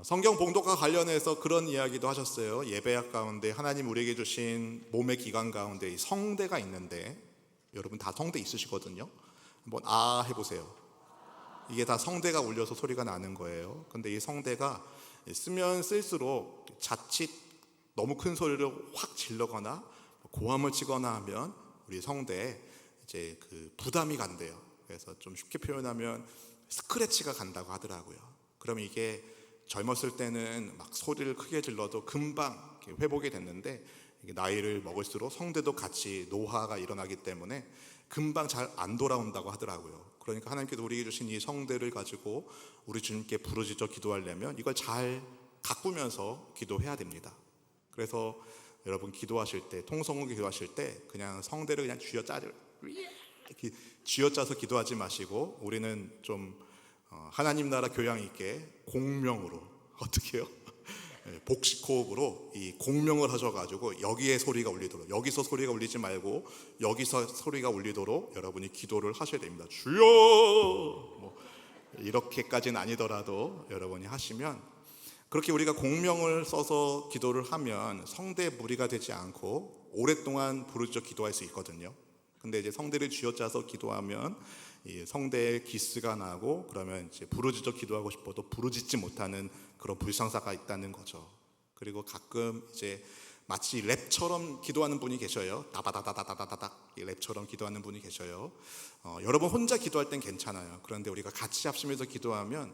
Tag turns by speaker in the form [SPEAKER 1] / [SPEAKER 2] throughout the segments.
[SPEAKER 1] 성경 봉독과 관련해서 그런 이야기도 하셨어요. 예배학 가운데 하나님 우리에게 주신 몸의 기관 가운데 이 성대가 있는데, 여러분 다 성대 있으시거든요. 한번 해보세요. 이게 다 성대가 울려서 소리가 나는 거예요. 근데 이 성대가 쓰면 쓸수록 자칫 너무 큰 소리를 확 질러거나 고함을 치거나 하면 우리 성대에 이제 그 부담이 간대요. 그래서 좀 쉽게 표현하면 스크래치가 간다고 하더라고요. 그럼 이게 젊었을 때는 막 소리를 크게 질러도 금방 회복이 됐는데, 이게 나이를 먹을수록 성대도 같이 노화가 일어나기 때문에 금방 잘 안 돌아온다고 하더라고요. 그러니까 하나님께서 우리에게 주신 이 성대를 가지고 우리 주님께 부르짖어 기도하려면 이걸 잘 가꾸면서 기도해야 됩니다. 그래서 여러분 기도하실 때, 통성으로 기도하실 때 그냥 성대를 그냥 쥐어짜서 기도하지 마시고, 우리는 좀 하나님 나라 교양 있게 공명으로, 어떻게 해요? 복식 호흡으로 이 공명을 하셔가지고 여기에 소리가 울리도록, 여기서 소리가 울리지 말고 여기서 소리가 울리도록 여러분이 기도를 하셔야 됩니다. 주여! 뭐 이렇게까지는 아니더라도 여러분이 하시면, 그렇게 우리가 공명을 써서 기도를 하면 성대에 무리가 되지 않고 오랫동안 부르짖어 기도할 수 있거든요. 근데 이제 성대를 쥐어짜서 기도하면 이 성대에 기스가 나고, 그러면 이제 부르짖어 기도하고 싶어도 부르짖지 못하는 그런 불상사가 있다는 거죠. 그리고 가끔 이제 마치 랩처럼 기도하는 분이 계셔요. 다다다다다다다닥 랩처럼 기도하는 분이 계셔요. 여러분 혼자 기도할 땐 괜찮아요. 그런데 우리가 같이 합심해서 기도하면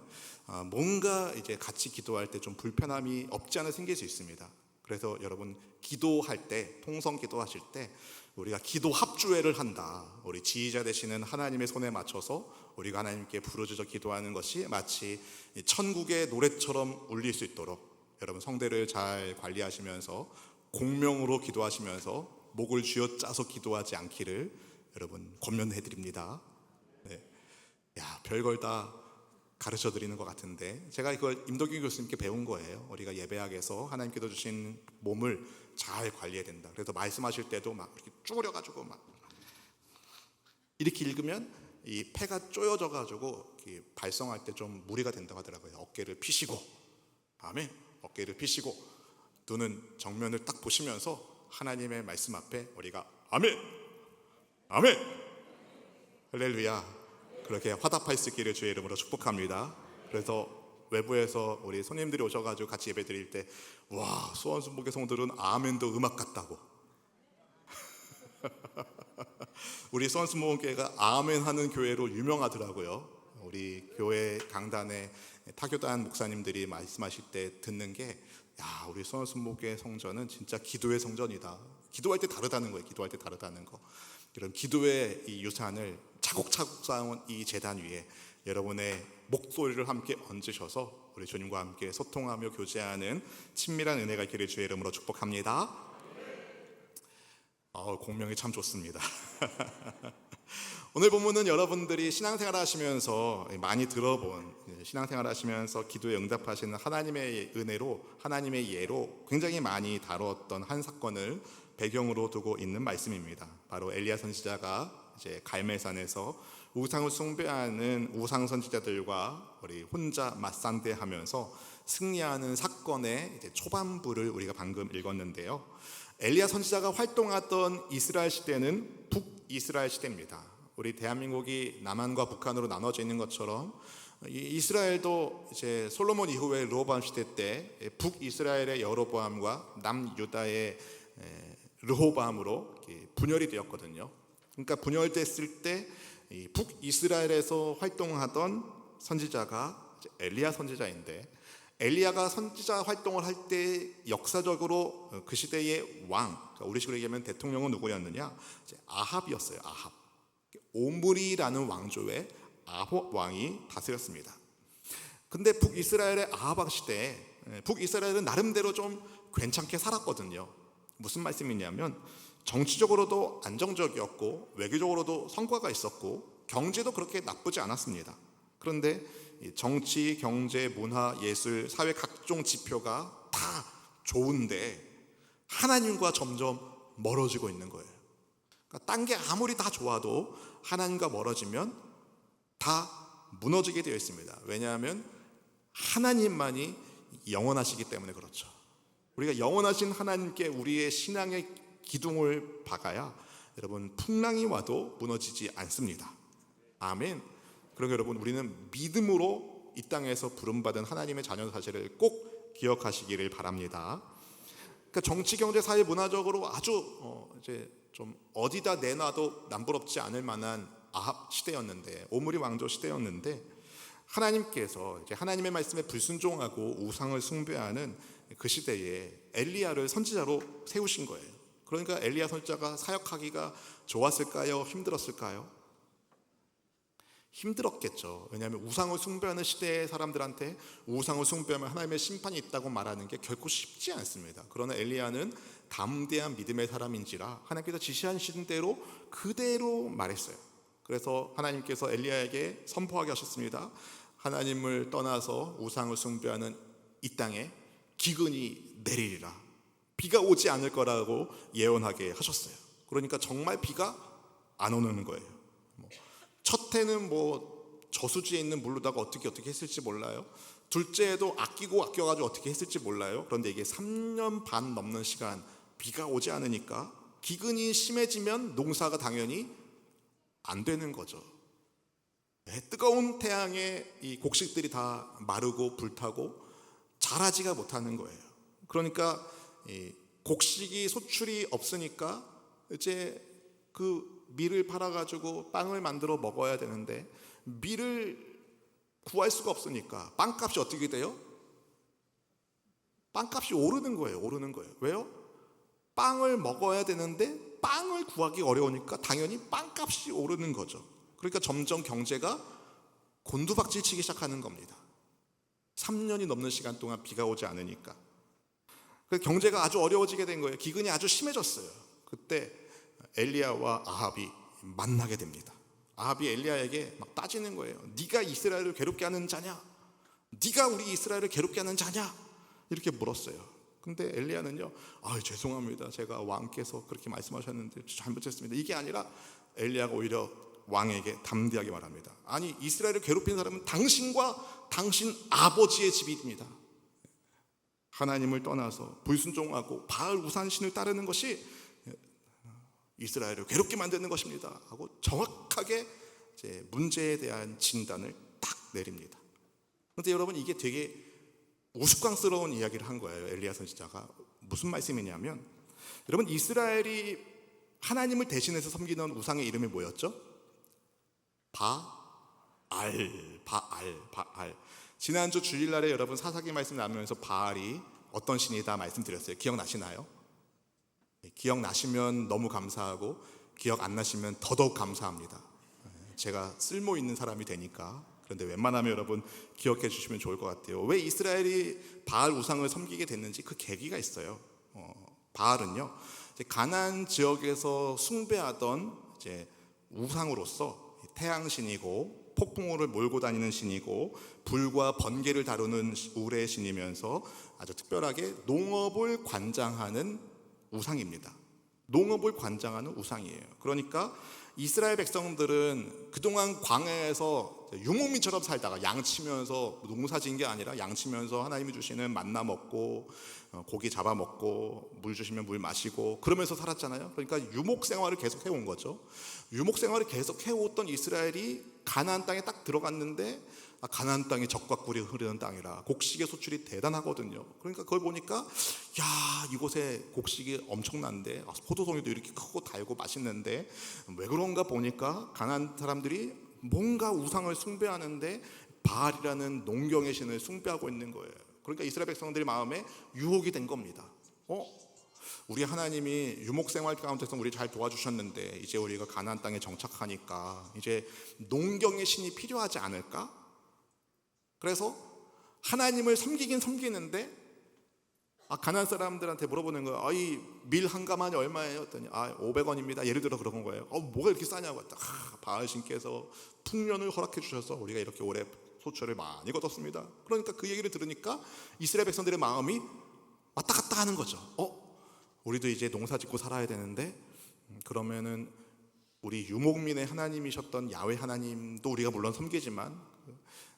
[SPEAKER 1] 뭔가 이제 같이 기도할 때 좀 불편함이 없지 않아 생길 수 있습니다. 그래서 여러분 기도할 때, 통성 기도하실 때 우리가 기도 합주회를 한다. 우리 지휘자 되시는 하나님의 손에 맞춰서 우리가 하나님께 부르짖어 기도하는 것이 마치 천국의 노래처럼 울릴 수 있도록 여러분 성대를 잘 관리하시면서 공명으로 기도하시면서 목을 쥐어짜서 기도하지 않기를 여러분 권면해 드립니다. 네. 별걸 다 가르쳐 드리는 것 같은데, 제가 이걸 임덕균 교수님께 배운 거예요. 우리가 예배학에서 하나님께서 주신 몸을 잘 관리해야 된다. 그래서 말씀하실 때도 막 이렇게 쪼그려가지고 막 이렇게 읽으면 이 폐가 쪼여져가지고 발성할 때 좀 무리가 된다고 하더라고요. 어깨를 피시고, 아멘. 어깨를 피시고 눈은 정면을 딱 보시면서 하나님의 말씀 앞에 우리가 아멘, 아멘, 할렐루야, 그렇게 화답할 수 있기를 주의 이름으로 축복합니다. 그래서 외부에서 우리 손님들이 오셔가지고 같이 예배 드릴 때, 와, 수원순복의 성들은 아멘도 음악 같다고. 우리 수원순복교회가 아멘 하는 교회로 유명하더라고요. 우리 교회 강단에 타교단 목사님들이 말씀하실 때 듣는 게, 야, 우리 수원순복교회 성전은 진짜 기도의 성전이다. 기도할 때 다르다는 거예요. 기도할 때 다르다는 거. 이런 기도의 이 유산을 차곡차곡 쌓아온 이 제단 위에 여러분의 목소리를 함께 얹으셔서 우리 주님과 함께 소통하며 교제하는 친밀한 은혜가 있기를 주의 이름으로 축복합니다. 공명이 참 좋습니다. 오늘 본문은 여러분들이 신앙생활 하시면서 많이 들어본, 신앙생활 하시면서 기도에 응답하시는 하나님의 은혜로, 하나님의 예로 굉장히 많이 다뤘던 한 사건을 배경으로 두고 있는 말씀입니다. 바로 엘리야 선지자가 이제 갈멜산에서 우상을 숭배하는 우상 선지자들과 우리 혼자 맞상대하면서 승리하는 사건의 이제 초반부를 우리가 방금 읽었는데요. 엘리야 선지자가 활동하던 이스라엘 시대는 북이스라엘 시대입니다. 우리 대한민국이 남한과 북한으로 나눠져 있는 것처럼 이스라엘도 이제 솔로몬 이후에 르호보암 시대 때 북이스라엘의 여로보암과 남유다의 르호보암으로 분열이 되었거든요. 그러니까 분열됐을 때 북이스라엘에서 활동하던 선지자가 엘리야 선지자인데, 엘리야가 선지자 활동을 할 때 역사적으로 그 시대의 왕, 그러니까 우리식으로 얘기하면 대통령은 누구였느냐? 아합이었어요. 아합. 오므리라는 왕조의 아합 왕이 다스렸습니다. 근데 북이스라엘의 아합 시대에 북이스라엘은 나름대로 좀 괜찮게 살았거든요. 무슨 말씀이냐면 정치적으로도 안정적이었고 외교적으로도 성과가 있었고 경제도 그렇게 나쁘지 않았습니다. 그런데 정치, 경제, 문화, 예술, 사회 각종 지표가 다 좋은데 하나님과 점점 멀어지고 있는 거예요. 그러니까 딴 게 아무리 다 좋아도 하나님과 멀어지면 다 무너지게 되어 있습니다. 왜냐하면 하나님만이 영원하시기 때문에 그렇죠. 우리가 영원하신 하나님께 우리의 신앙의 기둥을 박아야 여러분 풍랑이 와도 무너지지 않습니다. 아멘. 그러니까 여러분 우리는 믿음으로 이 땅에서 부름받은 하나님의 자녀 사실을 꼭 기억하시기를 바랍니다. 그러니까 정치, 경제, 사회, 문화적으로 아주 이제 좀 어디다 내놔도 남부럽지 않을 만한 아합 시대였는데, 오므리 왕조 시대였는데, 하나님께서 이제 하나님의 말씀에 불순종하고 우상을 숭배하는 그 시대에 엘리야를 선지자로 세우신 거예요. 그러니까 엘리야 선지자가 사역하기가 좋았을까요? 힘들었을까요? 힘들었겠죠. 왜냐하면 우상을 숭배하는 시대의 사람들한테 우상을 숭배하면 하나님의 심판이 있다고 말하는 게 결코 쉽지 않습니다. 그러나 엘리야는 담대한 믿음의 사람인지라 하나님께서 지시하신 대로 그대로 말했어요. 그래서 하나님께서 엘리야에게 선포하게 하셨습니다. 하나님을 떠나서 우상을 숭배하는 이 땅에 기근이 내리리라. 비가 오지 않을 거라고 예언하게 하셨어요. 그러니까 정말 비가 안 오는 거예요. 첫 해는 저수지에 있는 물로다가 어떻게 했을지 몰라요. 둘째 해도 아껴가지고 어떻게 했을지 몰라요. 그런데 이게 3년 반 넘는 시간 비가 오지 않으니까 기근이 심해지면 농사가 당연히 안 되는 거죠. 뜨거운 태양에 이 곡식들이 다 마르고 불타고 자라지가 못하는 거예요. 그러니까 이 곡식이 소출이 없으니까 이제 그 밀을 팔아가지고 빵을 만들어 먹어야 되는데 밀을 구할 수가 없으니까 빵값이 어떻게 돼요? 빵값이 오르는 거예요. 왜요? 빵을 먹어야 되는데 빵을 구하기 어려우니까 당연히 빵값이 오르는 거죠. 그러니까 점점 경제가 곤두박질 치기 시작하는 겁니다. 3년이 넘는 시간 동안 비가 오지 않으니까. 그래서 경제가 아주 어려워지게 된 거예요. 기근이 아주 심해졌어요. 그때 엘리야와 아합이 만나게 됩니다. 아합이 엘리야에게 막 따지는 거예요. 네가 이스라엘을 괴롭게 하는 자냐? 네가 우리 이스라엘을 괴롭게 하는 자냐? 이렇게 물었어요. 근데 엘리야는요, 죄송합니다. 제가 왕께서 그렇게 말씀하셨는데 잘못했습니다. 이게 아니라 엘리야가 오히려 왕에게 담대하게 말합니다. 아니, 이스라엘을 괴롭히는 사람은 당신과 당신 아버지의 집입니다. 하나님을 떠나서 불순종하고 바알 우상신을 따르는 것이 이스라엘을 괴롭게 만드는 것입니다 하고 정확하게 이제 문제에 대한 진단을 딱 내립니다. 그런데 여러분, 이게 되게 우스꽝스러운 이야기를 한 거예요. 엘리야 선지자가. 무슨 말씀이냐면, 여러분, 이스라엘이 하나님을 대신해서 섬기는 우상의 이름이 뭐였죠? 바알. 지난주 주일날에 여러분 사사기 말씀 나누면서 바알이 어떤 신이다 말씀드렸어요. 기억나시나요? 기억나시면 너무 감사하고 기억 안 나시면 더더욱 감사합니다. 제가 쓸모 있는 사람이 되니까. 그런데 웬만하면 여러분 기억해 주시면 좋을 것 같아요. 왜 이스라엘이 바알 우상을 섬기게 됐는지 그 계기가 있어요. 바알은요, 가나안 지역에서 숭배하던 이제 우상으로서 태양신이고 폭풍우를 몰고 다니는 신이고 불과 번개를 다루는 우레의 신이면서 아주 특별하게 농업을 관장하는 우상입니다. 농업을 관장하는 우상이에요. 그러니까 이스라엘 백성들은 그동안 광야에서 유목민처럼 살다가 양치면서, 농사 지은 게 아니라 양치면서 하나님이 주시는 만나 먹고 고기 잡아 먹고 물 주시면 물 마시고 그러면서 살았잖아요. 그러니까 유목 생활을 계속 해온 거죠. 유목 생활을 계속 해왔던 이스라엘이 가나안 땅에 딱 들어갔는데, 가나안 땅이 젖과 꿀이 흐르는 땅이라 곡식의 소출이 대단하거든요. 그러니까 그걸 보니까 이곳에 곡식이 엄청난데, 포도송이도 이렇게 크고 달고 맛있는데 왜 그런가 보니까 가나안 사람들이 뭔가 우상을 숭배하는데 바알이라는 농경의 신을 숭배하고 있는 거예요. 그러니까 이스라엘 백성들의 마음에 유혹이 된 겁니다. 우리 하나님이 유목생활 가운데서 우리 잘 도와주셨는데 이제 우리가 가나안 땅에 정착하니까 이제 농경의 신이 필요하지 않을까? 그래서 하나님을 섬기긴 섬기는데 가나안 사람들한테 물어보는 거예요. 이 밀 한 가마니 얼마예요? 했더니 500원입니다. 예를 들어 그런 거예요. 뭐가 이렇게 싸냐고 했다. 바알 신께서 풍년을 허락해 주셔서 우리가 이렇게 오래 소출을 많이 거뒀습니다. 그러니까 그 얘기를 들으니까 이스라엘 백성들의 마음이 왔다 갔다 하는 거죠. 우리도 이제 농사 짓고 살아야 되는데 그러면은 우리 유목민의 하나님이셨던 야훼 하나님도 우리가 물론 섬기지만,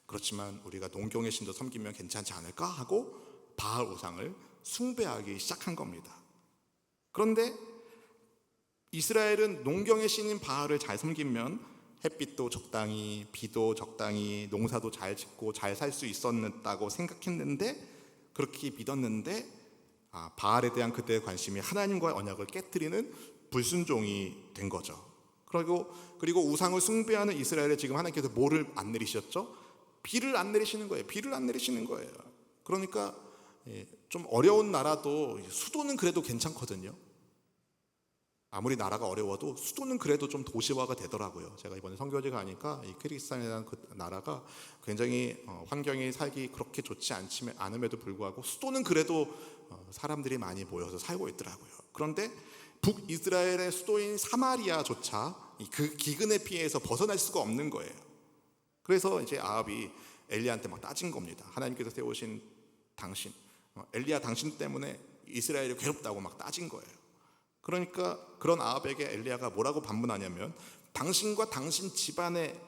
[SPEAKER 1] 그렇지만 우리가 농경의 신도 섬기면 괜찮지 않을까 하고 바알 우상을 숭배하기 시작한 겁니다. 그런데 이스라엘은 농경의 신인 바알을 잘 섬기면 햇빛도 적당히, 비도 적당히, 농사도 잘 짓고 잘 살 수 있었다고 생각했는데, 그렇게 믿었는데 바알에 대한 그때의 관심이 하나님과의 언약을 깨뜨리는 불순종이 된 거죠. 그리고 우상을 숭배하는 이스라엘에 지금 하나님께서 뭐를 안 내리셨죠? 비를 안 내리시는 거예요. 비를 안 내리시는 거예요. 그러니까 좀 어려운 나라도 수도는 그래도 괜찮거든요. 아무리 나라가 어려워도 수도는 그래도 좀 도시화가 되더라고요. 제가 이번에 선교지 가니까 이 키르기스탄이라는 그 나라가 굉장히 환경이 살기 그렇게 좋지 않음에도 불구하고 수도는 그래도 사람들이 많이 모여서 살고 있더라고요. 그런데 북이스라엘의 수도인 사마리아조차 그 기근의 피해에서 벗어날 수가 없는 거예요. 그래서 이제 아합이 엘리야한테 막 따진 겁니다. 하나님께서 세우신 당신, 엘리야 당신 때문에 이스라엘이 괴롭다고 막 따진 거예요. 그러니까 그런 아합에게 엘리야가 뭐라고 반문하냐면, 당신과 당신 집안의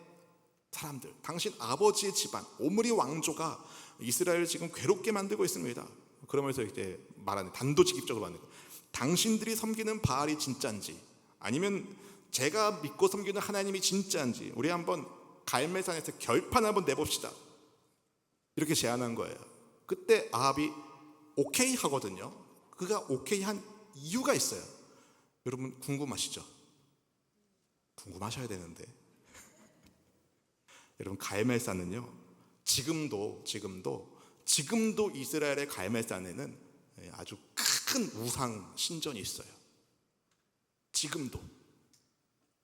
[SPEAKER 1] 사람들, 당신 아버지의 집안 오므리 왕조가 이스라엘을 지금 괴롭게 만들고 있습니다. 그러면서 이제 말하는, 단도직입적으로 말하는 거예요. 당신들이 섬기는 바알이 진짜인지 아니면 제가 믿고 섬기는 하나님이 진짜인지 우리 한번 갈멜산에서 결판 한번 내봅시다, 이렇게 제안한 거예요. 그때 아합이 오케이 하거든요. 그가 오케이 한 이유가 있어요. 여러분 궁금하시죠? 궁금하셔야 되는데 여러분, 갈멜산은요 지금도 이스라엘의 갈멜산에는 아주 큰 우상 신전이 있어요. 지금도.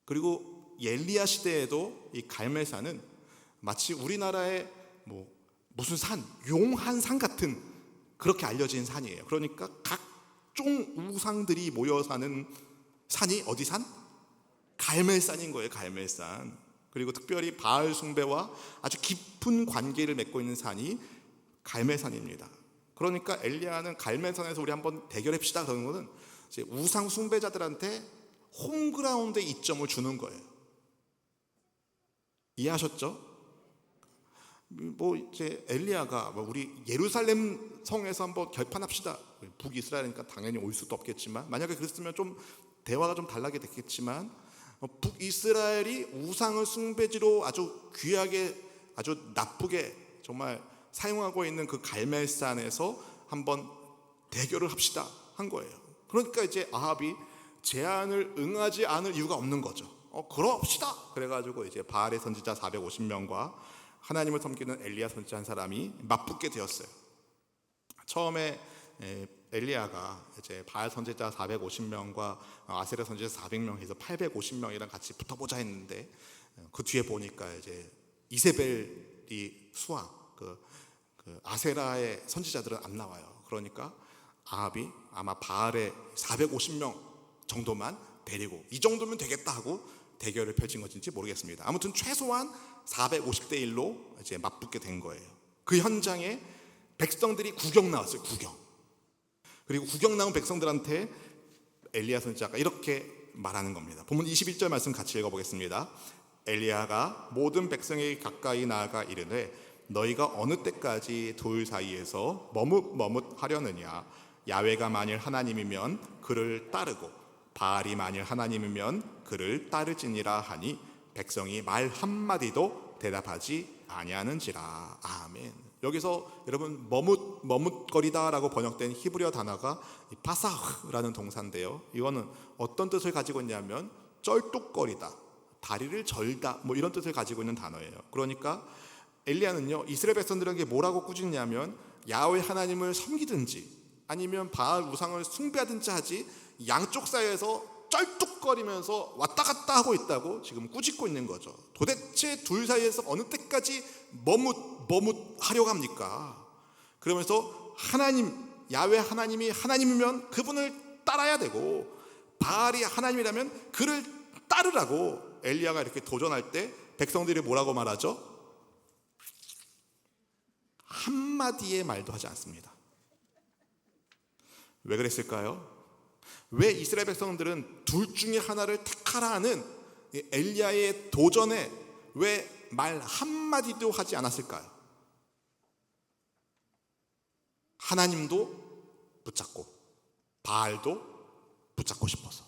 [SPEAKER 1] 그리고 엘리야 시대에도 이 갈멜산은 마치 우리나라의 무슨 산, 용한산 같은 그렇게 알려진 산이에요. 그러니까 각종 우상들이 모여 사는 산이 어디 산? 갈멜산인 거예요. 갈멜산. 그리고 특별히 바알 숭배와 아주 깊은 관계를 맺고 있는 산이 갈멜산입니다. 그러니까 엘리야는 갈멜산에서 우리 한번 대결합시다 그러는 것은 이제 우상 숭배자들한테 홈그라운드에 이점을 주는 거예요. 이해하셨죠? 이제 엘리야가 우리 예루살렘 성에서 한번 결판합시다. 북이스라엘이니까 당연히 올 수도 없겠지만, 만약에 그랬으면 좀 대화가 좀 달라게 됐겠지만, 북이스라엘이 우상을 숭배지로 아주 귀하게, 아주 나쁘게 정말 사용하고 있는 그 갈멜산에서 한번 대결을 합시다 한 거예요. 그러니까 이제 아합이 제안을 응하지 않을 이유가 없는 거죠. 그럽시다. 그래가지고 이제 바알의 선지자 450명과 하나님을 섬기는 엘리야 선지자 한 사람이 맞붙게 되었어요. 처음에 엘리야가 이제 바알 선지자 450명과 아세라 선지자 400명 해서 850명이랑 같이 붙어보자 했는데, 그 뒤에 보니까 이제 이세벨이 수하 그 아세라의 선지자들은 안 나와요. 그러니까 아합이 아마 바알의 450명 정도만 데리고 이 정도면 되겠다 하고 대결을 펼친 것인지 모르겠습니다. 아무튼 최소한 450대 1로 이제 맞붙게 된 거예요. 그 현장에 백성들이 구경 나왔어요. 구경. 그리고 구경 나온 백성들한테 엘리야 선지자가 이렇게 말하는 겁니다. 본문 21절 말씀 같이 읽어보겠습니다. 엘리야가 모든 백성에게 가까이 나아가 이르되 너희가 어느 때까지 돌 사이에서 머뭇하려느냐. 야훼가 만일 하나님이면 그를 따르고 바알이 만일 하나님이면 그를 따르지니라 하니 백성이 말 한마디도 대답하지 아니하는지라. 아멘. 여기서 여러분 머뭇거리다라고 번역된 히브리어 단어가 파사흐라는 동사인데요, 이거는 어떤 뜻을 가지고 있냐면 쩔뚝거리다, 다리를 절다, 이런 뜻을 가지고 있는 단어예요. 그러니까 엘리야는요 이스라엘 백성들에게 뭐라고 꾸짖냐면 야훼 하나님을 섬기든지 아니면 바알 우상을 숭배하든지 하지 양쪽 사이에서 쩔뚝거리면서 왔다 갔다 하고 있다고 지금 꾸짖고 있는 거죠. 도대체 둘 사이에서 어느 때까지 머뭇하려고 합니까? 그러면서 야훼 하나님이 하나님이면 그분을 따라야 되고 바알이 하나님이라면 그를 따르라고 엘리야가 이렇게 도전할 때 백성들이 뭐라고 말하죠? 한마디의 말도 하지 않습니다. 왜 그랬을까요? 왜 이스라엘 백성들은 둘 중에 하나를 택하라는 엘리야의 도전에 왜 말 한마디도 하지 않았을까요? 하나님도 붙잡고 바알도 붙잡고 싶어서.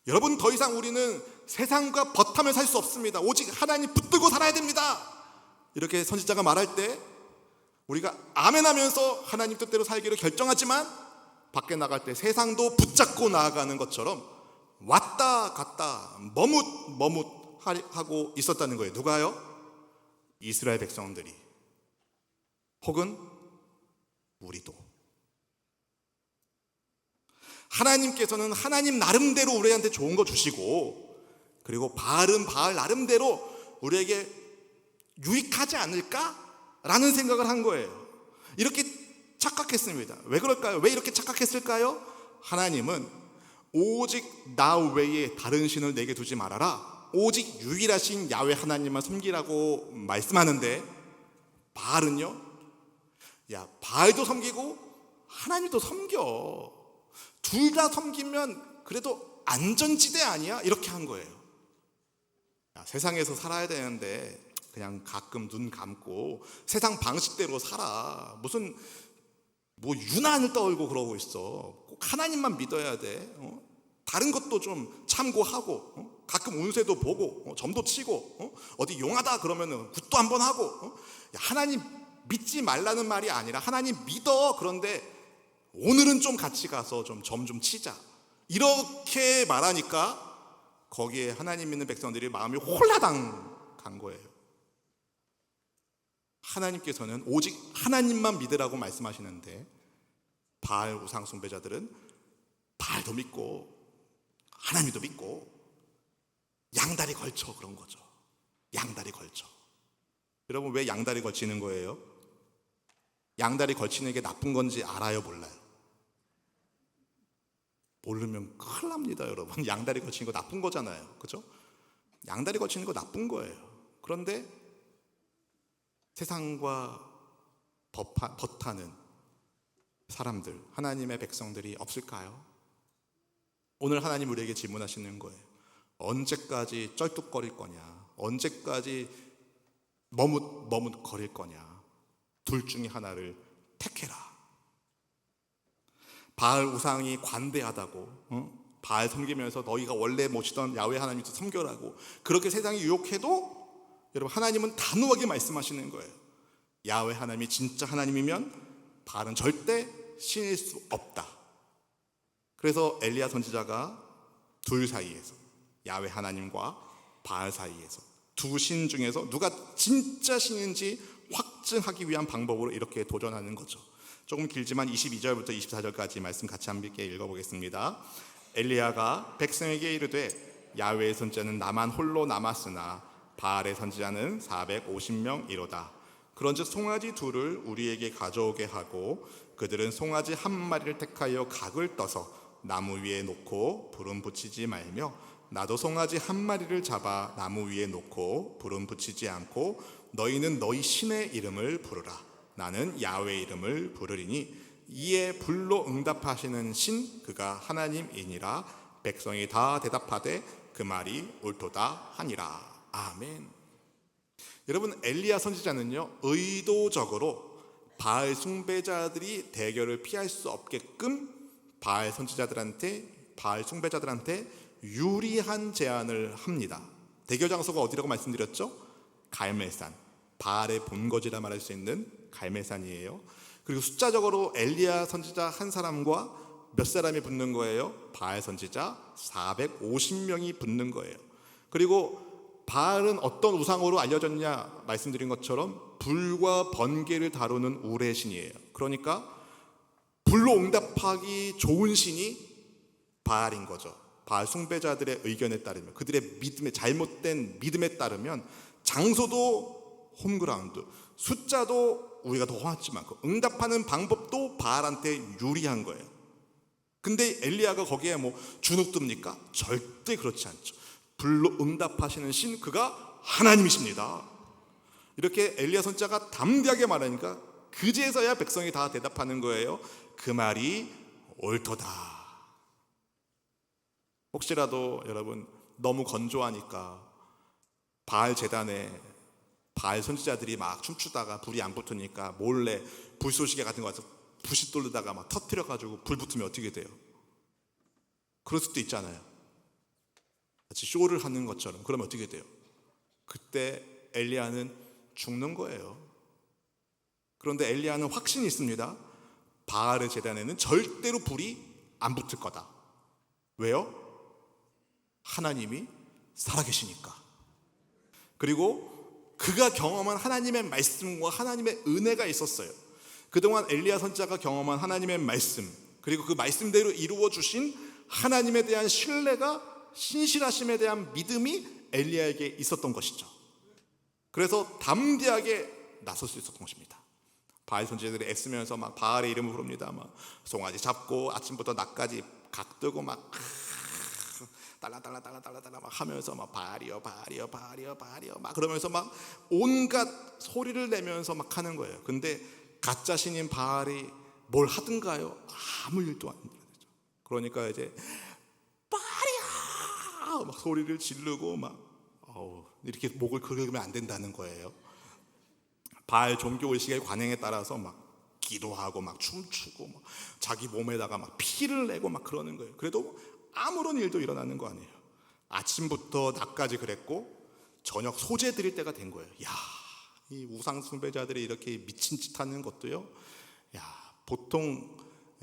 [SPEAKER 1] 여러분, 더 이상 우리는 세상과 벗하며 살 수 없습니다. 오직 하나님 붙들고 살아야 됩니다. 이렇게 선지자가 말할 때 우리가 아멘하면서 하나님 뜻대로 살기로 결정하지만 밖에 나갈 때 세상도 붙잡고 나아가는 것처럼 왔다 갔다 머뭇하고 있었다는 거예요. 누가요? 이스라엘 백성들이, 혹은 우리도. 하나님께서는 하나님 나름대로 우리한테 좋은 거 주시고, 그리고 바알은 바알 나름대로 우리에게 유익하지 않을까라는 생각을 한 거예요. 이렇게 착각했습니다. 왜 그럴까요? 왜 이렇게 착각했을까요? 하나님은 오직 나 외에 다른 신을 내게 두지 말아라, 오직 유일하신 야훼 하나님만 섬기라고 말씀하는데, 바알은요, 야, 바알도 섬기고 하나님도 섬겨, 둘 다 섬기면 그래도 안전지대 아니야? 이렇게 한 거예요. 야, 세상에서 살아야 되는데 그냥 가끔 눈 감고 세상 방식대로 살아. 무슨 뭐 유난을 떨고 그러고 있어. 꼭 하나님만 믿어야 돼. 다른 것도 좀 참고하고, 가끔 운세도 보고, 점도 치고, 어디 용하다 그러면은 굿도 한번 하고. 야, 하나님 믿지 말라는 말이 아니라 하나님 믿어. 그런데 오늘은 좀 같이 가서 좀 점 좀 치자. 이렇게 말하니까 거기에 하나님 믿는 백성들이 마음이 홀라당 간 거예요. 하나님께서는 오직 하나님만 믿으라고 말씀하시는데, 바알 우상 숭배자들은 바알도 믿고 하나님도 믿고 양다리 걸쳐 그런 거죠. 양다리 걸쳐. 여러분, 왜 양다리 걸치는 거예요? 양다리 걸치는 게 나쁜 건지 알아요, 몰라요? 모르면 큰일 납니다, 여러분. 양다리 걸치는 거 나쁜 거잖아요, 그죠? 양다리 걸치는 거 나쁜 거예요. 그런데 세상과 벗하는 사람들, 하나님의 백성들이 없을까요? 오늘 하나님 우리에게 질문하시는 거예요. 언제까지 쩔뚝거릴 거냐? 언제까지 머뭇거릴 거냐? 둘 중에 하나를 택해라. 바알 우상이 관대하다고, 바알 섬기면서 너희가 원래 모시던 야훼 하나님도 섬겨라고 그렇게 세상이 유혹해도, 여러분, 하나님은 단호하게 말씀하시는 거예요. 야훼 하나님이 진짜 하나님이면 바알은 절대 신일 수 없다. 그래서 엘리야 선지자가 둘 사이에서, 야훼 하나님과 바알 사이에서 두 신 중에서 누가 진짜 신인지 확증하기 위한 방법으로 이렇게 도전하는 거죠. 조금 길지만 22절부터 24절까지 말씀 같이 함께 읽어보겠습니다. 엘리야가 백성에게 이르되 야훼의 선지자는 나만 홀로 남았으나 바알의 선지자는 450명이로다. 그런즉 송아지 둘을 우리에게 가져오게 하고 그들은 송아지 한 마리를 택하여 각을 떠서 나무 위에 놓고 불은 붙이지 말며 나도 송아지 한 마리를 잡아 나무 위에 놓고 불은 붙이지 않고 너희는 너희 신의 이름을 부르라. 나는 야훼의 이름을 부르리니 이에 불로 응답하시는 신 그가 하나님이니라. 백성이 다 대답하되 그 말이 옳도다 하니라. 아멘. 여러분, 엘리야 선지자는요, 의도적으로 바알 숭배자들이 대결을 피할 수 없게끔 바알 숭배자들한테 유리한 제안을 합니다. 대결 장소가 어디라고 말씀드렸죠? 갈멜산, 바알의 본거지라 말할 수 있는 갈멜산이에요. 그리고 숫자적으로 엘리야 선지자 한 사람과 몇 사람이 붙는 거예요? 바알 선지자 450명이 붙는 거예요. 그리고 바알은 어떤 우상으로 알려졌냐 말씀드린 것처럼 불과 번개를 다루는 우레 신이에요. 그러니까 불로 응답하기 좋은 신이 바알인 거죠. 바알 숭배자들의 의견에 따르면, 그들의 잘못된 믿음에 따르면 장소도 홈그라운드, 숫자도 우리가 더 많지만 응답하는 방법도 바알한테 유리한 거예요. 근데 엘리야가 거기에 뭐 주눅듭니까? 절대 그렇지 않죠. 불로 응답하시는 신 그가 하나님이십니다. 이렇게 엘리야 선지자가 담대하게 말하니까 그제서야 백성이 다 대답하는 거예요. 그 말이 옳도다. 혹시라도 여러분 너무 건조하니까 바알 제단에 바알 선지자들이 막 춤추다가 불이 안 붙으니까 몰래 불쏘시개 같은 거 가서 부싯 돌리다가 막 터뜨려가지고 불 붙으면 어떻게 돼요? 그럴 수도 있잖아요. 같이 쇼를 하는 것처럼. 그러면 어떻게 돼요? 그때 엘리야는 죽는 거예요. 그런데 엘리야는 확신이 있습니다. 바알의 제단에는 절대로 불이 안 붙을 거다. 왜요? 하나님이 살아계시니까. 그리고 그가 경험한 하나님의 말씀과 하나님의 은혜가 있었어요. 그동안 엘리야 선지자가 경험한 하나님의 말씀, 그리고 그 말씀대로 이루어 주신 하나님에 대한 신뢰가, 신실하심에 대한 믿음이 엘리야에게 있었던 것이죠. 그래서 담대하게 나설 수 있었던 것입니다. 바알 선지자들이 애쓰면서 막 바알의 이름을 부릅니다. 막 송아지 잡고 아침부터 낮까지 각들고 막 달라 막 하면서 막 바알이여 막 그러면서 막 온갖 소리를 내면서 막 하는 거예요. 근데 가짜 신인 바알이 뭘 하든가요? 아무 일도 안 일어나죠. 그러니까 이제 바알이야 막 소리를 지르고 막 이렇게 목을 긁으면 안 된다는 거예요. 바알 종교 의식의 관행에 따라서 막 기도하고 막 춤추고 막 자기 몸에다가 막 피를 내고 막 그러는 거예요. 그래도 아무런 일도 일어나는 거 아니에요. 아침부터 낮까지 그랬고 저녁 소재 드릴 때가 된 거예요. 야, 이 우상 숭배자들이 이렇게 미친 짓 하는 것도요, 야, 보통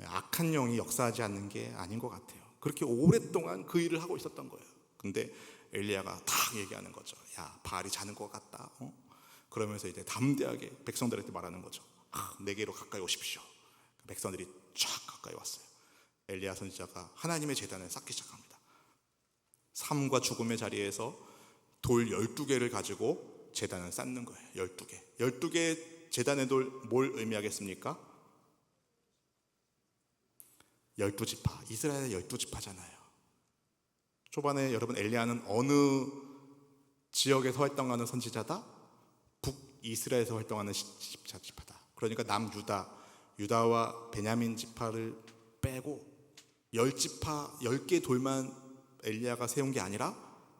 [SPEAKER 1] 악한 영이 역사하지 않는 게 아닌 것 같아요. 그렇게 오랫동안 그 일을 하고 있었던 거예요. 근데 엘리야가 딱 얘기하는 거죠. 야, 바알이 자는 것 같다. 그러면서 이제 담대하게 백성들한테 말하는 거죠. 내게로 가까이 오십시오. 백성들이 쫙 가까이 왔어요. 엘리야 선지자가 하나님의 제단을 쌓기 시작합니다. 삶과 죽음의 자리에서 돌 12개를 가지고 제단을 쌓는 거예요. 12개. 12개의 제단의 돌 뭘 의미하겠습니까? 12지파. 이스라엘의 12지파잖아요. 초반에 여러분 엘리야는 어느 지역에서 활동하는 선지자다? 북이스라엘에서 활동하는 지파다. 그러니까 남유다, 유다와 베냐민 지파를 빼고 10지파, 10개 돌만 엘리야가 세운 게 아니라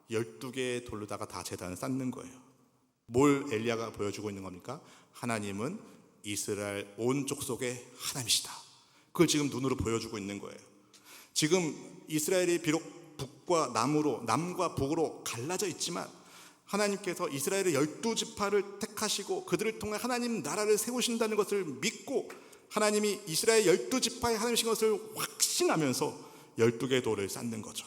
[SPEAKER 1] 12개의 돌로다가 다 제단을 쌓는 거예요. 뭘 엘리야가 보여주고 있는 겁니까? 하나님은 이스라엘 온 족속의 하나님이시다. 그걸 지금 눈으로 보여주고 있는 거예요. 지금 이스라엘이 비록 북과 남으로, 남과 북으로 갈라져 있지만 하나님께서 이스라엘의 12지파를 택하시고 그들을 통해 하나님 나라를 세우신다는 것을 믿고 하나님이 이스라엘 12지파의 하나님이신 것을 확신하면서 12개의 돌을 쌓는 거죠.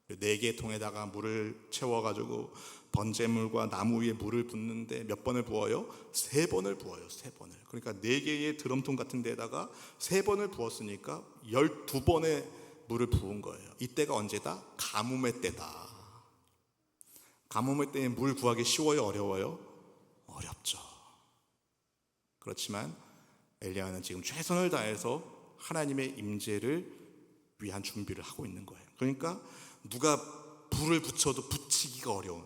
[SPEAKER 1] 4개의 통에다가 물을 채워가지고 번제물과 나무 위에 물을 붓는데 몇 번을 부어요? 3번을 부어요. 3번을. 그러니까 4개의 드럼통 같은 데다가 3번을 부었으니까 12번의 물을 부은 거예요. 이때가 언제다? 가뭄의 때다. 가뭄의 때에 물 구하기 쉬워요? 어려워요? 어렵죠. 그렇지만 엘리야는 지금 최선을 다해서 하나님의 임재를 위한 준비를 하고 있는 거예요. 그러니까 누가 불을 붙여도 붙이기가 어려운,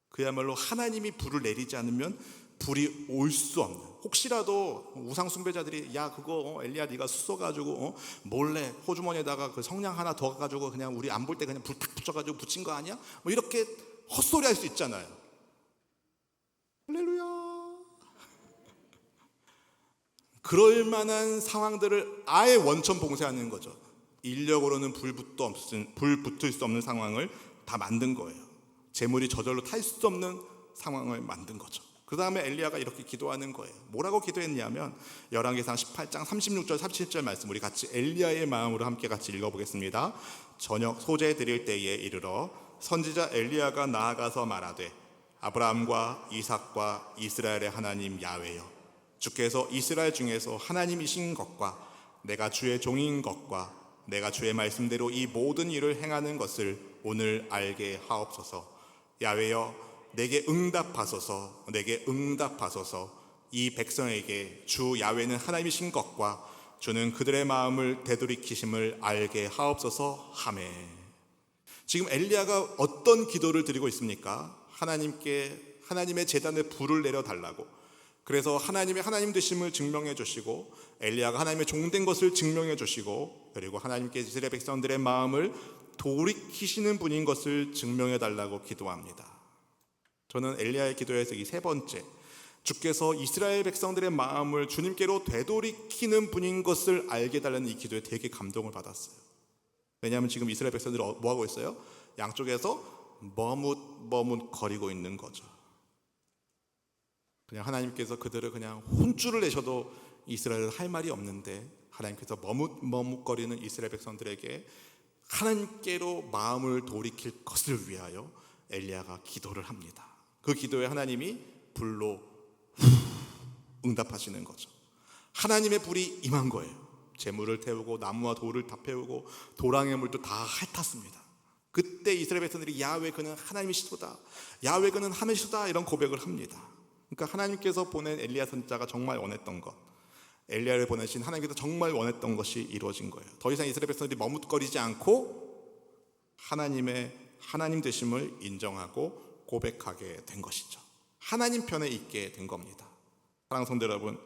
[SPEAKER 1] 그야말로 하나님이 불을 내리지 않으면 불이 올 수 없는, 혹시라도 우상 숭배자들이 야 그거 엘리야 네가 쑤써가지고 몰래 호주머니에다가 그 성냥 하나 더 가지고 그냥 우리 안 볼 때 그냥 불 탁 붙여가지고 붙인 거 아니야? 뭐 이렇게 헛소리 할 수 있잖아요. 할렐루야. 그럴 만한 상황들을 아예 원천 봉쇄하는 거죠. 인력으로는 불 붙을 수 없는 상황을 다 만든 거예요. 재물이 저절로 탈 수 없는 상황을 만든 거죠. 그 다음에 엘리야가 이렇게 기도하는 거예요. 뭐라고 기도했냐면 열왕기상 18장 36절 37절 말씀, 우리 같이 엘리야의 마음으로 함께 같이 읽어보겠습니다. 저녁 소재 드릴 때에 이르러 선지자 엘리야가 나아가서 말하되 아브라함과 이삭과 이스라엘의 하나님 야훼여, 주께서 이스라엘 중에서 하나님이신 것과 내가 주의 종인 것과 내가 주의 말씀대로 이 모든 일을 행하는 것을 오늘 알게 하옵소서. 야훼여 내게 응답하소서. 내게 응답하소서. 이 백성에게 주 야훼는 하나님이신 것과 주는 그들의 마음을 되돌이키심을 알게 하옵소서 하매. 지금 엘리야가 어떤 기도를 드리고 있습니까? 하나님께 하나님의 제단에 불을 내려 달라고. 그래서 하나님의 하나님 되심을 증명해 주시고 엘리야가 하나님의 종된 것을 증명해 주시고 그리고 하나님께 이스라엘 백성들의 마음을 돌이키시는 분인 것을 증명해 달라고 기도합니다. 저는 엘리야의 기도에서 이 세 번째, 주께서 이스라엘 백성들의 마음을 주님께로 되돌이키는 분인 것을 알게 달라는 이 기도에 되게 감동을 받았어요. 왜냐하면 지금 이스라엘 백성들이 뭐 하고 있어요? 양쪽에서 머뭇거리고 있는 거죠. 그냥 하나님께서 그들을 그냥 혼쭐을 내셔도 이스라엘은 할 말이 없는데, 하나님께서 머뭇거리는 이스라엘 백성들에게 하나님께로 마음을 돌이킬 것을 위하여 엘리야가 기도를 합니다. 그 기도에 하나님이 불로 응답하시는 거죠. 하나님의 불이 임한 거예요. 재물을 태우고 나무와 돌을 다 태우고 도랑의 물도 다 핥았습니다. 그때 이스라엘 백성들이 야훼 그는 하나님이시도다, 야훼 그는 하나님이시도다, 이런 고백을 합니다. 그러니까 하나님께서 보낸 엘리야 선지자가 정말 원했던 것, 엘리야를 보내신 하나님께서 정말 원했던 것이 이루어진 거예요. 더 이상 이스라엘 백성들이 머뭇거리지 않고 하나님 되심을 인정하고 고백하게 된 것이죠. 하나님 편에 있게 된 겁니다. 사랑하는 성도 여러분,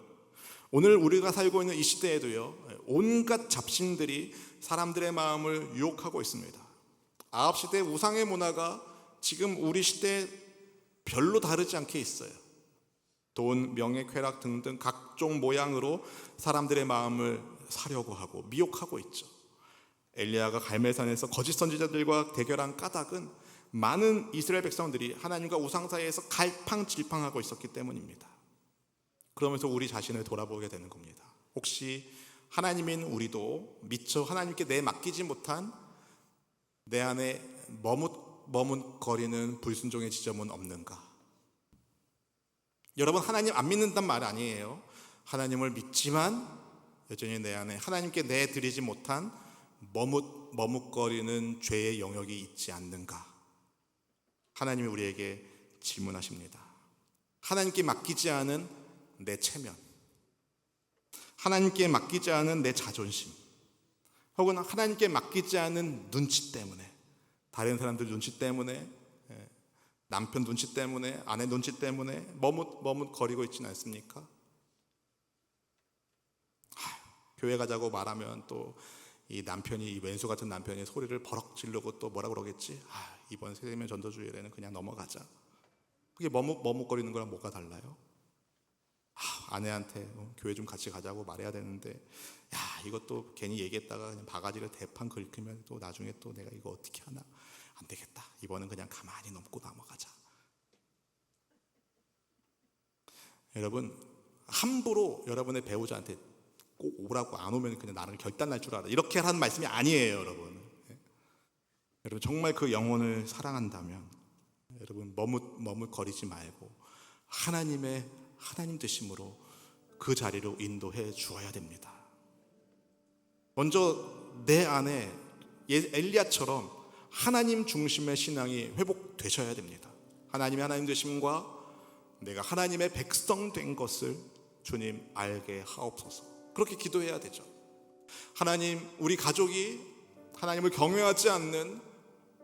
[SPEAKER 1] 오늘 우리가 살고 있는 이 시대에도요, 온갖 잡신들이 사람들의 마음을 유혹하고 있습니다. 아합 시대 우상의 문화가 지금 우리 시대에 별로 다르지 않게 있어요. 돈, 명예, 쾌락 등등 각종 모양으로 사람들의 마음을 사려고 하고 미혹하고 있죠. 엘리야가 갈멜산에서 거짓 선지자들과 대결한 까닭은 많은 이스라엘 백성들이 하나님과 우상 사이에서 갈팡질팡하고 있었기 때문입니다. 그러면서 우리 자신을 돌아보게 되는 겁니다. 혹시 하나님인 우리도 미처 하나님께 내 맡기지 못한 내 안에 머뭇거리는 불순종의 지점은 없는가? 여러분, 하나님 안 믿는단 말 아니에요. 하나님을 믿지만 여전히 내 안에 하나님께 내드리지 못한 머뭇거리는 죄의 영역이 있지 않는가? 하나님이 우리에게 질문하십니다. 하나님께 맡기지 않은 내 체면, 하나님께 맡기지 않은 내 자존심, 혹은 하나님께 맡기지 않은 눈치 때문에, 다른 사람들 눈치 때문에, 남편 눈치 때문에, 아내 눈치 때문에 머뭇거리고 있지는 않습니까? 교회 가자고 말하면 또 이 남편이, 이 왼수 같은 남편이 소리를 버럭 지르고 또 뭐라 그러겠지? 이번 세대면 전도주일에는 그냥 넘어가자. 그게 머뭇거리는 거랑 뭐가 달라요? 아내한테 교회 좀 같이 가자고 말해야 되는데, 이것도 괜히 얘기했다가 그냥 바가지를 대판 긁으면 또 나중에 또 내가 이거 어떻게 하나, 안 되겠다, 이번은 그냥 가만히 넘고 넘어가자. 여러분, 함부로 여러분의 배우자한테 꼭 오라고 안 오면 그냥 나를 결단날 줄 알아, 이렇게 하는 말씀이 아니에요. 여러분 정말 그 영혼을 사랑한다면 여러분 머뭇거리지 말고 하나님 되심으로 그 자리로 인도해 주어야 됩니다. 먼저 내 안에 엘리야처럼 하나님 중심의 신앙이 회복되셔야 됩니다. 하나님의 하나님 되심과 내가 하나님의 백성 된 것을 주님 알게 하옵소서. 그렇게 기도해야 되죠. 하나님, 우리 가족이 하나님을 경외하지 않는,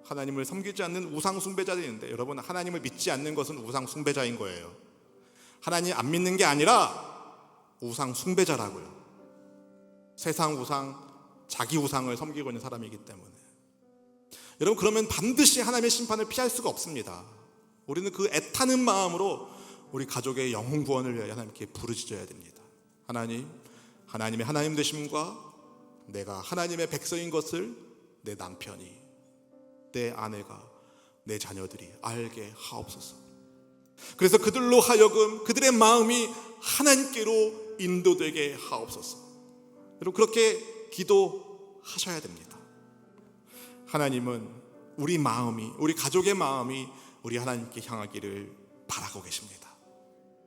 [SPEAKER 1] 하나님을 섬기지 않는 우상 숭배자들인데, 여러분, 하나님을 믿지 않는 것은 우상 숭배자인 거예요. 하나님 안 믿는 게 아니라 우상 숭배자라고요. 세상 우상, 자기 우상을 섬기고 있는 사람이기 때문에. 여러분, 그러면 반드시 하나님의 심판을 피할 수가 없습니다. 우리는 그 애타는 마음으로 우리 가족의 영혼 구원을 위하여 하나님께 부르짖어야 됩니다. 하나님의 하나님 되심과 내가 하나님의 백성인 것을 내 남편이, 내 아내가, 내 자녀들이 알게 하옵소서. 그래서 그들로 하여금 그들의 마음이 하나님께로 인도되게 하옵소서. 여러분, 그렇게 기도하셔야 됩니다. 하나님은 우리 마음이, 우리 가족의 마음이 우리 하나님께 향하기를 바라고 계십니다.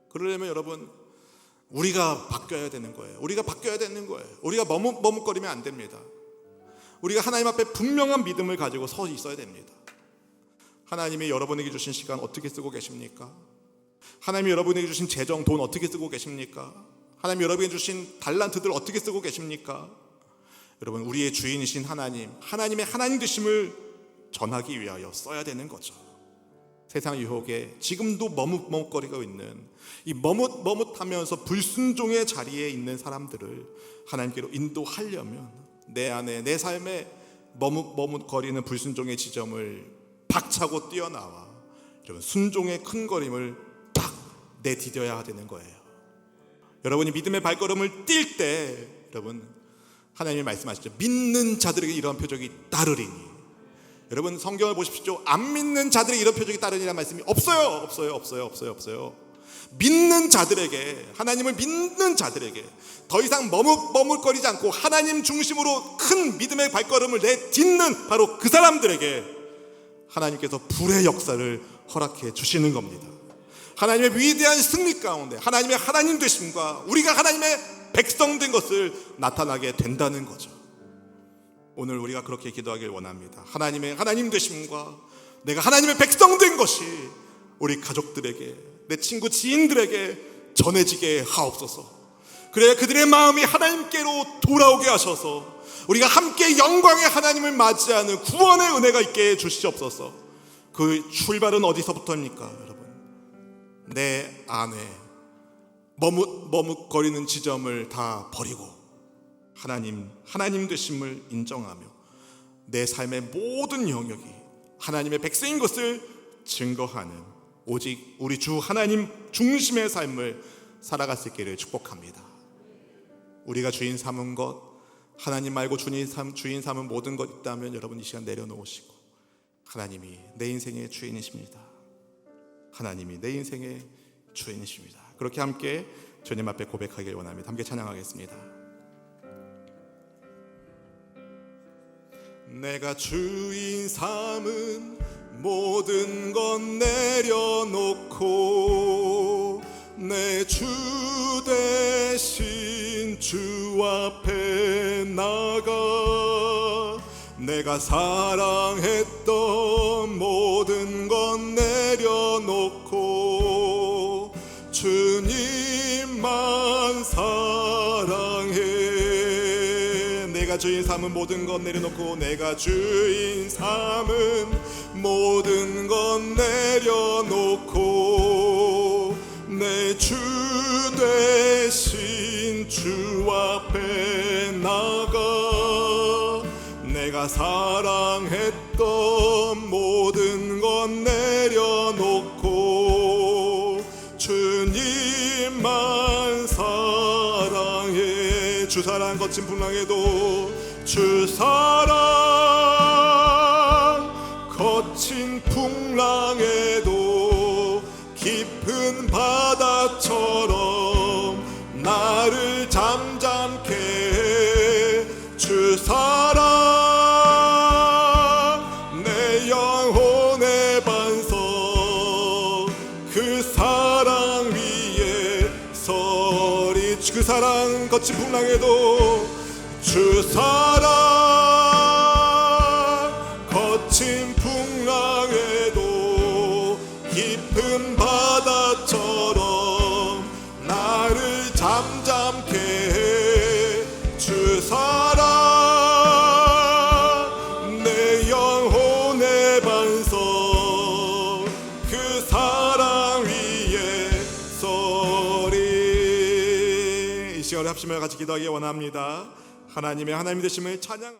[SPEAKER 1] 그러려면 여러분, 우리가 바뀌어야 되는 거예요. 우리가 머뭇거리면 안 됩니다. 우리가 하나님 앞에 분명한 믿음을 가지고 서 있어야 됩니다. 하나님이 여러분에게 주신 시간 어떻게 쓰고 계십니까? 하나님이 여러분에게 주신 재정, 돈 어떻게 쓰고 계십니까? 하나님이 여러분에게 주신 달란트들 어떻게 쓰고 계십니까? 여러분, 우리의 주인이신 하나님의 하나님 되심을 전하기 위하여 써야 되는 거죠. 세상 유혹에 지금도 머뭇거리고 있는, 이 머뭇하면서 불순종의 자리에 있는 사람들을 하나님께로 인도하려면 내 안에, 내 삶에 머뭇거리는 불순종의 지점을 박차고 뛰어나와 여러분, 순종의 큰걸음을 딱 내디뎌야 되는 거예요. 여러분이 믿음의 발걸음을 뛸 때 여러분, 하나님이 말씀하시죠. 믿는 자들에게 이러한 표적이 따르리니. 여러분, 성경을 보십시오. 안 믿는 자들에게 이런 표적이 따르니라는 말씀이 없어요. 믿는 자들에게, 하나님을 믿는 자들에게 더 이상 머뭇거리지 않고 하나님 중심으로 큰 믿음의 발걸음을 내딛는 바로 그 사람들에게 하나님께서 불의 역사를 허락해 주시는 겁니다. 하나님의 위대한 승리 가운데 하나님의 하나님 되심과 우리가 하나님의 백성 된 것을 나타나게 된다는 거죠. 오늘 우리가 그렇게 기도하길 원합니다. 하나님의 하나님 되심과 내가 하나님의 백성 된 것이 우리 가족들에게, 내 친구 지인들에게 전해지게 하옵소서. 그래야 그들의 마음이 하나님께로 돌아오게 하셔서 우리가 함께 영광의 하나님을 맞이하는 구원의 은혜가 있게 해주시옵소서. 그 출발은 어디서부터입니까 여러분? 내 안에 머뭇거리는 지점을 다 버리고 하나님 되심을 인정하며 내 삶의 모든 영역이 하나님의 백성인 것을 증거하는 오직 우리 주 하나님 중심의 삶을 살아갈 수 있기를 축복합니다. 우리가 주인 삼은 것, 하나님 말고 주인 삼은 모든 것 있다면 여러분 이 시간 내려놓으시고 하나님이 내 인생의 주인이십니다. 하나님이 내 인생의 주인이십니다. 그렇게 함께 주님 앞에 고백하길 원합니다. 함께 찬양하겠습니다. 내가 주인 삼은 모든 것 내려놓고 내 주 대신 주 앞에 나가 내가 사랑했던 모든 것 내려놓고 주님만 사랑해. 내가 주인 삼은 모든 것 내려놓고 내가 주인 삼은 모든 것 내려놓고 내 주 대신 주 앞에 나가 내가 사랑했던 모든 것 내려놓고 주님만 사랑해. 주 사랑 거친 풍랑에도 주 사랑 거친 풍랑에도 깊은 바다처럼 나를 잠잠케 해. 주 사랑 내 영혼의 반석 그 사랑 위에 서리. 그 사랑 거친 풍랑에도 주 사랑 거친 풍랑에도 깊은 바다처럼 나를 잠잠케 해. 주 사랑 내 영혼의 반석 그 사랑 위에 서리. 이 시간에 합심하여 같이 기도하기 원합니다. 하나님의 하나님 되심을 찬양.